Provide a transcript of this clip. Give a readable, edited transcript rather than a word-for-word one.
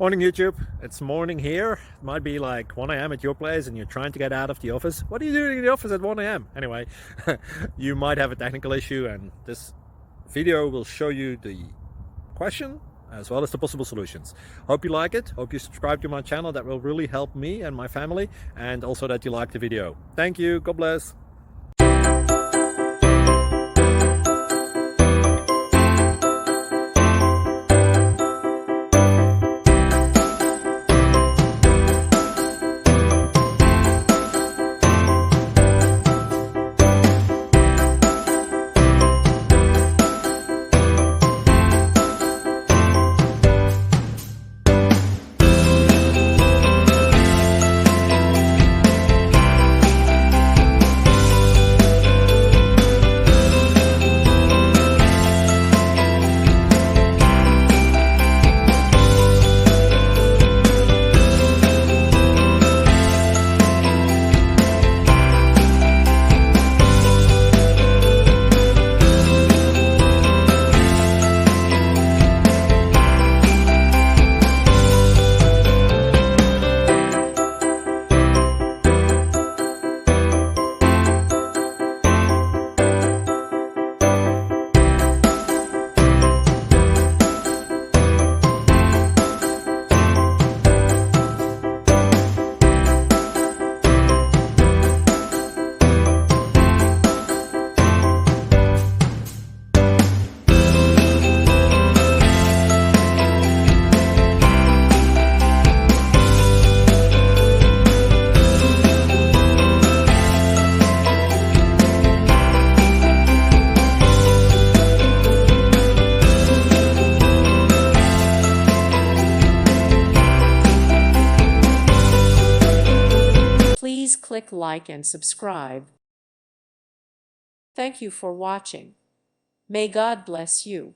Morning YouTube, it's morning here. It might be like 1 a.m. at your place and you're trying to get out of the office. What are you doing in the office at 1 a.m.? Anyway, you might have a technical issue and this video will show you the question as well as the possible solutions. Hope you like it, hope you subscribe to my channel. That will really help me and my family, and also that you like the video. Thank you, God bless. Please click like and subscribe. Thank you for watching. May God bless you.